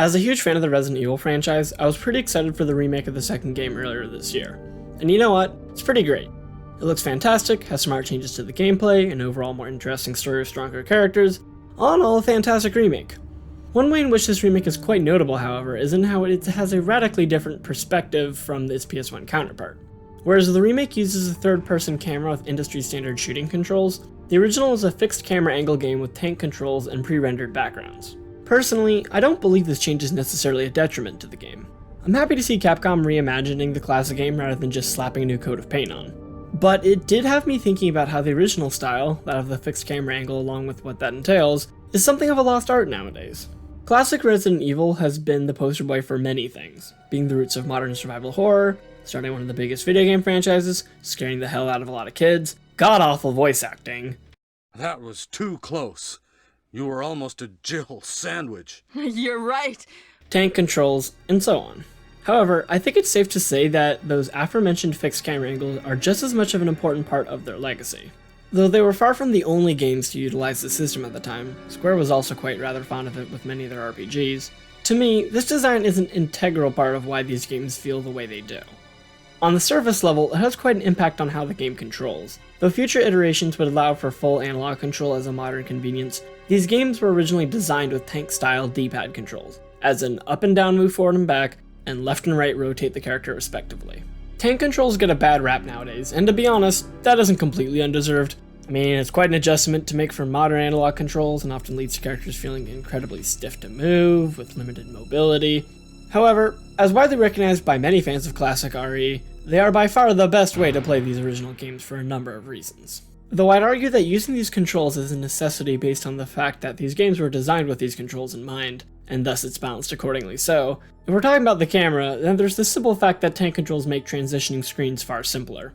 As a huge fan of the Resident Evil franchise, I was pretty excited for the remake of the second game earlier this year. And you know what? It's pretty great. It looks fantastic, has smart changes to the gameplay, an overall more interesting story with stronger characters, all in all a fantastic remake. One way in which this remake is quite notable, however, is in how it has a radically different perspective from its PS1 counterpart. Whereas the remake uses a third-person camera with industry-standard shooting controls, the original was a fixed camera angle game with tank controls and pre-rendered backgrounds. Personally, I don't believe this change is necessarily a detriment to the game. I'm happy to see Capcom reimagining the classic game rather than just slapping a new coat of paint on. But it did have me thinking about how the original style, that of the fixed camera angle along with what that entails, is something of a lost art nowadays. Classic Resident Evil has been the poster boy for many things, being the roots of modern survival horror, starting one of the biggest video game franchises, scaring the hell out of a lot of kids, god-awful voice acting. That was too close. You were almost a Jill sandwich. You're right. Tank controls, and so on. However, I think it's safe to say that those aforementioned fixed camera angles are just as much of an important part of their legacy. Though they were far from the only games to utilize the system at the time, Square was also quite rather fond of it with many of their RPGs. To me, this design is an integral part of why these games feel the way they do. On the surface level, it has quite an impact on how the game controls. Though future iterations would allow for full analog control as a modern convenience, these games were originally designed with tank-style D-pad controls, as in up and down move forward and back, and left and right rotate the character respectively. Tank controls get a bad rap nowadays, and to be honest, that isn't completely undeserved. I mean, it's quite an adjustment to make for modern analog controls and often leads to characters feeling incredibly stiff to move, with limited mobility. However, as widely recognized by many fans of classic RE, they are by far the best way to play these original games for a number of reasons. Though I'd argue that using these controls is a necessity based on the fact that these games were designed with these controls in mind, and thus it's balanced accordingly so, if we're talking about the camera, then there's the simple fact that tank controls make transitioning screens far simpler.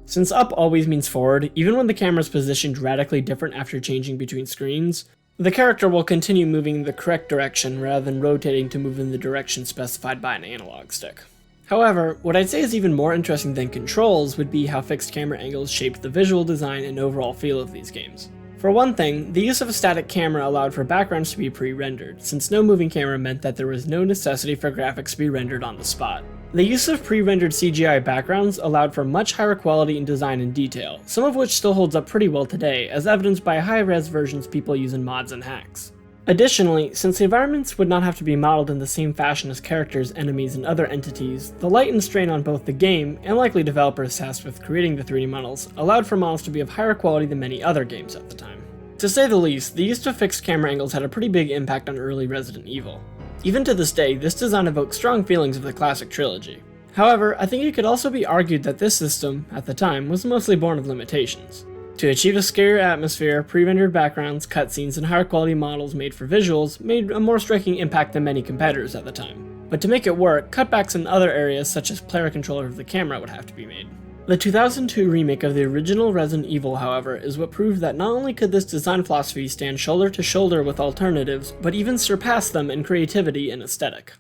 Since up always means forward, even when the camera is positioned radically different after changing between screens, the character will continue moving in the correct direction rather than rotating to move in the direction specified by an analog stick. However, what I'd say is even more interesting than controls would be how fixed camera angles shaped the visual design and overall feel of these games. For one thing, the use of a static camera allowed for backgrounds to be pre-rendered, since no moving camera meant that there was no necessity for graphics to be rendered on the spot. The use of pre-rendered CGI backgrounds allowed for much higher quality in design and detail, some of which still holds up pretty well today, as evidenced by high-res versions people use in mods and hacks. Additionally, since the environments would not have to be modeled in the same fashion as characters, enemies, and other entities, the light and strain on both the game, and likely developers tasked with creating the 3D models, allowed for models to be of higher quality than many other games at the time. To say the least, the use of fixed camera angles had a pretty big impact on early Resident Evil. Even to this day, this design evokes strong feelings of the classic trilogy. However, I think it could also be argued that this system, at the time, was mostly born of limitations. To achieve a scarier atmosphere, pre-rendered backgrounds, cutscenes, and higher quality models made for visuals made a more striking impact than many competitors at the time. But to make it work, cutbacks in other areas such as player control of the camera would have to be made. The 2002 remake of the original Resident Evil, however, is what proved that not only could this design philosophy stand shoulder to shoulder with alternatives, but even surpass them in creativity and aesthetic.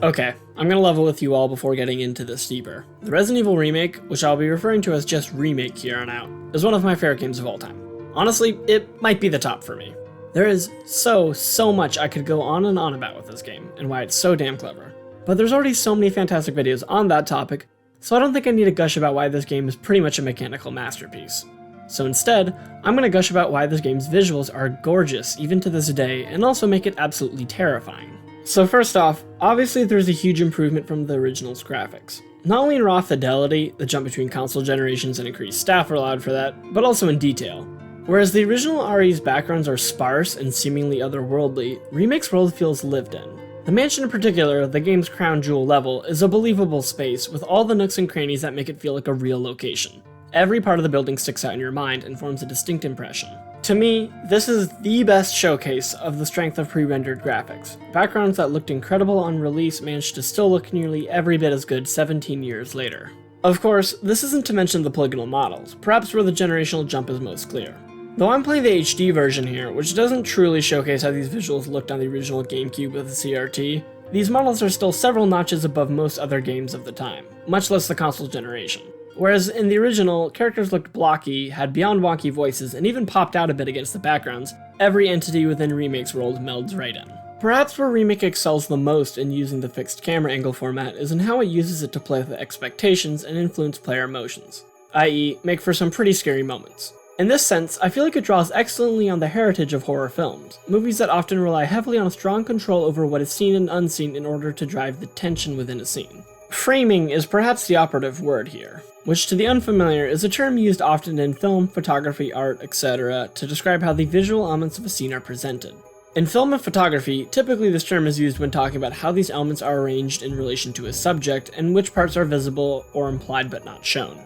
Okay, I'm gonna level with you all before getting into this deeper. The Resident Evil Remake, which I'll be referring to as just Remake here on out, is one of my favorite games of all time. Honestly, it might be the top for me. There is so much I could go on and on about with this game, and why it's so damn clever. But there's already so many fantastic videos on that topic, so I don't think I need to gush about why this game is pretty much a mechanical masterpiece. So instead, I'm gonna gush about why this game's visuals are gorgeous even to this day, and also make it absolutely terrifying. So first off, obviously there's a huge improvement from the original's graphics. Not only in raw fidelity, the jump between console generations and increased staff are allowed for that, but also in detail. Whereas the original RE's backgrounds are sparse and seemingly otherworldly, Remake's world feels lived in. The mansion in particular, the game's crown jewel level, is a believable space with all the nooks and crannies that make it feel like a real location. Every part of the building sticks out in your mind and forms a distinct impression. To me, this is the best showcase of the strength of pre-rendered graphics. Backgrounds that looked incredible on release managed to still look nearly every bit as good 17 years later. Of course, this isn't to mention the polygonal models, perhaps where the generational jump is most clear. Though I'm playing the HD version here, which doesn't truly showcase how these visuals looked on the original GameCube with the CRT, these models are still several notches above most other games of the time, much less the console generation. Whereas in the original, characters looked blocky, had beyond wonky voices, and even popped out a bit against the backgrounds, every entity within Remake's world melds right in. Perhaps where Remake excels the most in using the fixed camera angle format is in how it uses it to play with expectations and influence player emotions, i.e., make for some pretty scary moments. In this sense, I feel like it draws excellently on the heritage of horror films, movies that often rely heavily on a strong control over what is seen and unseen in order to drive the tension within a scene. Framing is perhaps the operative word here, which to the unfamiliar is a term used often in film, photography, art, etc. to describe how the visual elements of a scene are presented. In film and photography, typically this term is used when talking about how these elements are arranged in relation to a subject and which parts are visible or implied but not shown.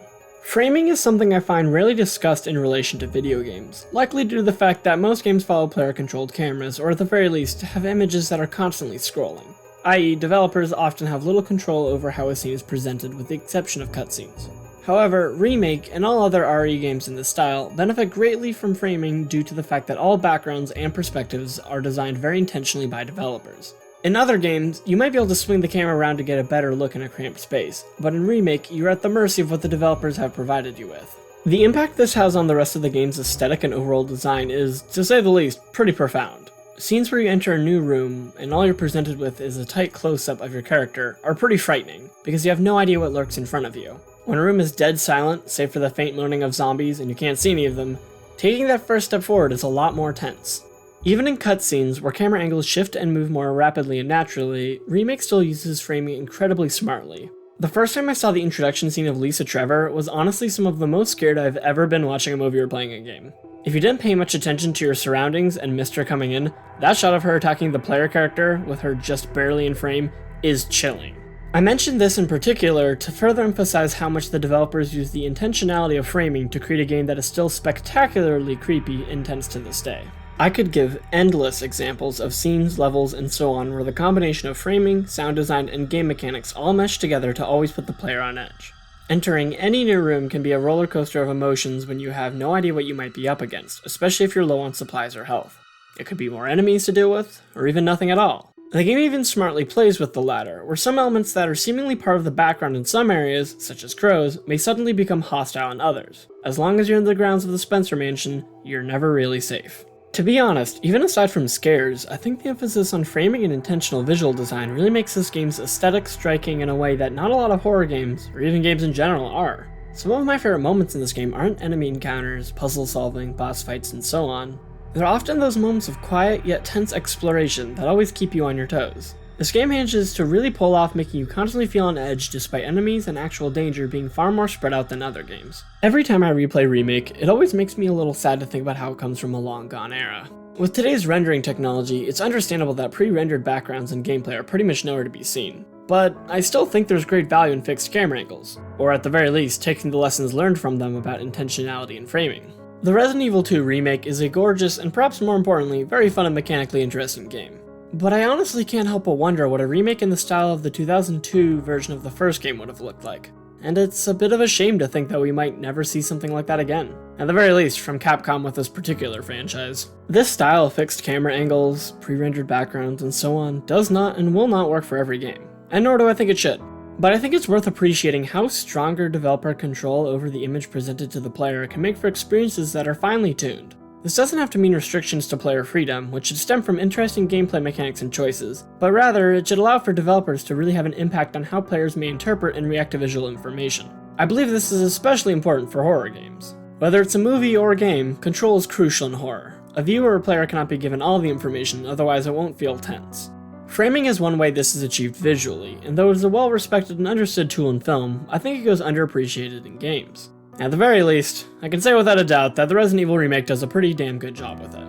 Framing is something I find rarely discussed in relation to video games, likely due to the fact that most games follow player-controlled cameras, or at the very least, have images that are constantly scrolling, i.e. developers often have little control over how a scene is presented with the exception of cutscenes. However, Remake and all other RE games in this style benefit greatly from framing due to the fact that all backgrounds and perspectives are designed very intentionally by developers. In other games, you might be able to swing the camera around to get a better look in a cramped space, but in Remake, you're at the mercy of what the developers have provided you with. The impact this has on the rest of the game's aesthetic and overall design is, to say the least, pretty profound. Scenes where you enter a new room, and all you're presented with is a tight close-up of your character, are pretty frightening, because you have no idea what lurks in front of you. When a room is dead silent, save for the faint moaning of zombies and you can't see any of them, taking that first step forward is a lot more tense. Even in cutscenes, where camera angles shift and move more rapidly and naturally, Remake still uses framing incredibly smartly. The first time I saw the introduction scene of Lisa Trevor was honestly some of the most scared I've ever been watching a movie or playing a game. If you didn't pay much attention to your surroundings and missed her coming in, that shot of her attacking the player character, with her just barely in frame, is chilling. I mentioned this in particular to further emphasize how much the developers use the intentionality of framing to create a game that is still spectacularly creepy and tense to this day. I could give endless examples of scenes, levels, and so on where the combination of framing, sound design, and game mechanics all mesh together to always put the player on edge. Entering any new room can be a roller coaster of emotions when you have no idea what you might be up against, especially if you're low on supplies or health. It could be more enemies to deal with, or even nothing at all. The game even smartly plays with the latter, where some elements that are seemingly part of the background in some areas, such as crows, may suddenly become hostile in others. As long as you're in the grounds of the Spencer Mansion, you're never really safe. To be honest, even aside from scares, I think the emphasis on framing and intentional visual design really makes this game's aesthetic striking in a way that not a lot of horror games, or even games in general, are. Some of my favorite moments in this game aren't enemy encounters, puzzle solving, boss fights, and so on. They're often those moments of quiet yet tense exploration that always keep you on your toes. This game manages to really pull off making you constantly feel on edge despite enemies and actual danger being far more spread out than other games. Every time I replay Remake, it always makes me a little sad to think about how it comes from a long gone era. With today's rendering technology, it's understandable that pre-rendered backgrounds and gameplay are pretty much nowhere to be seen. But I still think there's great value in fixed camera angles, or at the very least, taking the lessons learned from them about intentionality and framing. The Resident Evil 2 Remake is a gorgeous, and perhaps more importantly, very fun and mechanically interesting game. But I honestly can't help but wonder what a remake in the style of the 2002 version of the first game would have looked like. And it's a bit of a shame to think that we might never see something like that again. At the very least, from Capcom with this particular franchise. This style of fixed camera angles, pre-rendered backgrounds, and so on does not and will not work for every game. And nor do I think it should. But I think it's worth appreciating how stronger developer control over the image presented to the player can make for experiences that are finely tuned. This doesn't have to mean restrictions to player freedom, which should stem from interesting gameplay mechanics and choices, but rather it should allow for developers to really have an impact on how players may interpret and react to visual information. I believe this is especially important for horror games. Whether it's a movie or a game, control is crucial in horror. A viewer or player cannot be given all the information, otherwise it won't feel tense. Framing is one way this is achieved visually, and though it is a well-respected and understood tool in film, I think it goes underappreciated in games. At the very least, I can say without a doubt that the Resident Evil Remake does a pretty damn good job with it.